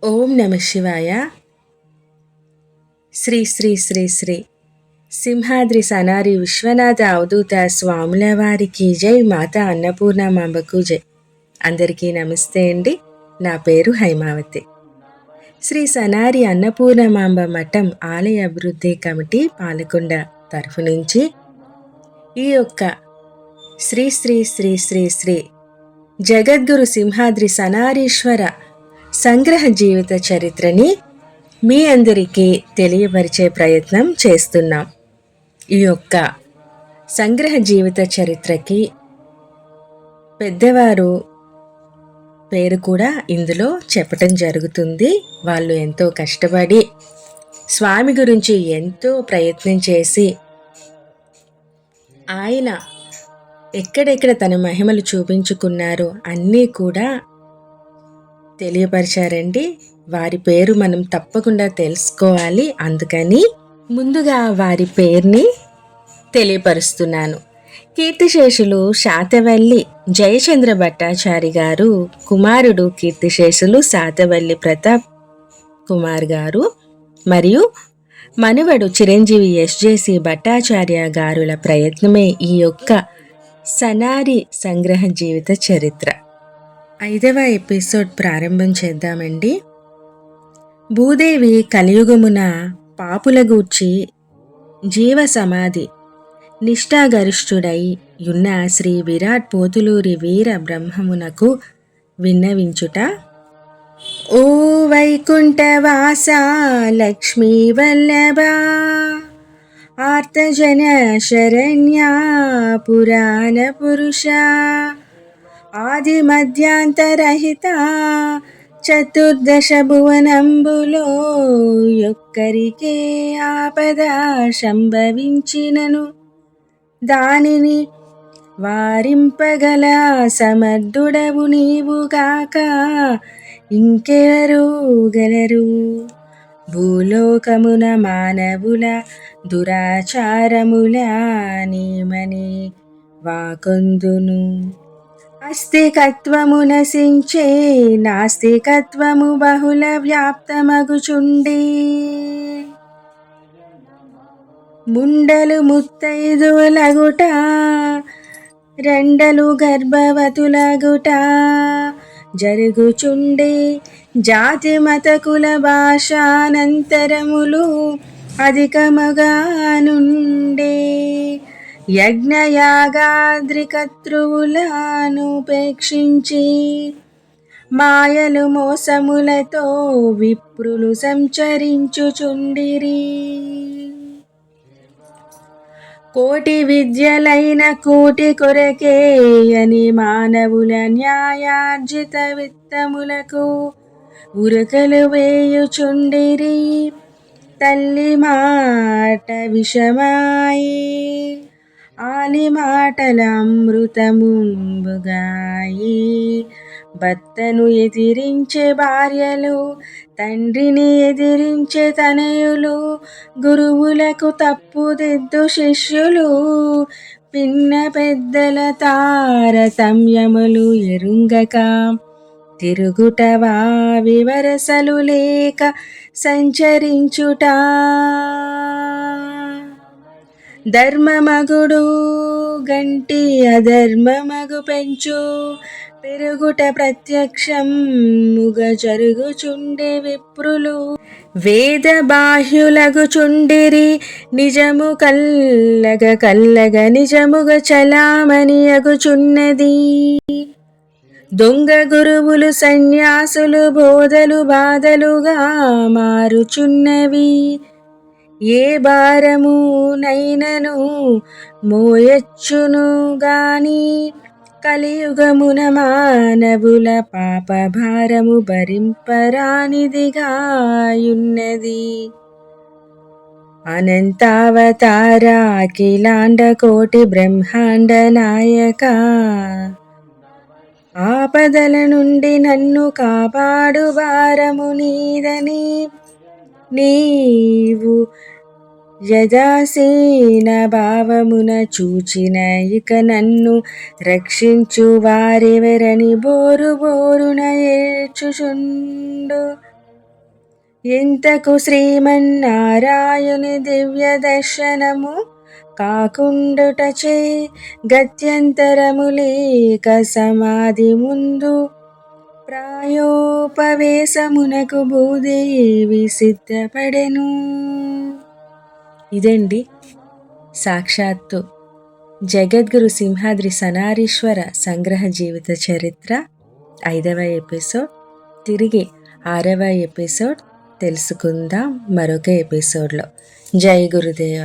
ఓం నమ శివాయ. శ్రీ శ్రీ శ్రీ శ్రీ సింహాద్రి సనారి విశ్వనాథ అవధూత స్వాముల వారికి జై. మాత అన్నపూర్ణమాంబకు జై. అందరికీ నమస్తే అండి. నా పేరు హైమావతి. శ్రీ సనారి అన్నపూర్ణమాంబ మఠం ఆలయ అభివృద్ధి కమిటీ పాలకొండ తరఫు నుంచి ఈ యొక్క శ్రీ శ్రీ శ్రీ శ్రీ శ్రీ జగద్గురు సింహాద్రి సనారీశ్వర సంగ్రహ జీవిత చరిత్రని మీ అందరికీ తెలియపరిచే ప్రయత్నం చేస్తున్నాం. ఈ యొక్క సంగ్రహ జీవిత చరిత్రకి పెద్దవారు పేరు కూడా ఇందులో చెప్పటం జరుగుతుంది. వాళ్ళు ఎంతో కష్టపడి స్వామి గురించి ఎంతో ప్రయత్నం చేసి ఆయన ఎక్కడెక్కడ తన మహిమలు చూపించుకున్నారో అన్నీ కూడా తెలియపరిచారండి. వారి పేరు మనం తప్పకుండా తెలుసుకోవాలి. అందుకని ముందుగా వారి పేరుని తెలియపరుస్తున్నాను. కీర్తిశేషులు శాతవల్లి జయచంద్ర భట్టాచారి గారు కుమారుడు కీర్తిశేషులు శాతవల్లి ప్రతాప్ కుమార్ గారు మరియు మనవడు చిరంజీవి ఎస్జేసి భట్టాచార్య గారుల ప్రయత్నమే ఈ యొక్క సనారి సంగ్రహ జీవిత చరిత్ర. 5వ ఎపిసోడ్ ప్రారంభం చేద్దామండి. భూదేవి కలియుగమున పాపుల గూర్చి జీవ సమాధి నిష్ఠాగరిష్ఠుడై యున్న శ్రీ విరాట్ పోతులూరి వీర బ్రహ్మమునకు విన్నవించుట. ఓ వైకుంఠవాస లక్ష్మీ వల్లభ ఆర్తజన శరణ్య పురాణ పురుష ఆది మధ్యాంతరహిత చతుర్దశ భువనంబులో యొక్కరికే ఆపద సంభవించినను దానిని వారింపగల సమర్థుడవు నీవుగాక ఇంకెవరు గలరు. భూలోకమున మానవుల దురాచారముల నీమని వాకొందును. అస్తికత్వము నశించే నాస్తికత్వము బహుళ వ్యాప్తమగుచుండి ముండలు ముత్తైదులగుట రెండలు గర్భవతులగుట జరుగుచుండే జాతి మత కుల భాషానంతరములు అధికముగా నుండే యజ్ఞయాగాద్రికర్తృవులను ఉపేక్షించి మాయలు మోసములతో విప్రులు సంచరించుచుండిరి. కోటి విద్యలైన కూటి కొరకే అని మానవుల న్యాయార్జిత విత్తములకు ఉరకలు వేయుచుండిరి. తల్లి మాట విషమాయి ఆలి మాటల అమృతముంబుగాయి. భర్తను ఎదిరించే భార్యలు, తండ్రిని ఎదిరించే తనయులు, గురువులకు తప్పుదిద్దు శిష్యులు, పిన్న పెద్దల తారతమ్యములు ఎరుంగక తిరుగుట వివరసలు లేక సంచరించుట. ధర్మమగుడు గంటి అధర్మమగు పెంచు పెరుగుట ప్రత్యక్షం ముగ జరుగుచుండే విప్రులు వేద బాహ్యులగుచుండిరి. నిజము కల్లగ నిజముగ చలామణి అగుచున్నది. దొంగ గురువులు సన్యాసులు బోధలు బాధలుగా మారుచున్నవి. ఏ భారము నైనను మోయచ్చును గాని కలియుగమున మానవుల పాప భారము భరింపరానిదిగాయున్నది. అనంతావతార అఖిలాండ కోటి బ్రహ్మాండ నాయక ఆపదల నుండి నన్ను కాపాడు భారము నీదని నీవు యదాసీన భావమున చూచిన ఇక నన్ను రక్షించు వారెవరని బోరు బోరున ఏడ్చుచుండు. ఇంతకు శ్రీమన్నారాయణి దివ్య దర్శనము కాకుండుటచే గత్యంతరము లేక సమాధి ముందు ప్రాయోపవేశమునకు భూదేవి సిద్ధపడెను. ఇదండి సాక్షాత్తు జగద్గురు సింహాద్రి సనారీశ్వర సంగ్రహ జీవిత చరిత్ర 5వ ఎపిసోడ్. తిరిగి 6వ ఎపిసోడ్ తెలుసుకుందాం మరొక ఎపిసోడ్లో. జై గురుదేవ.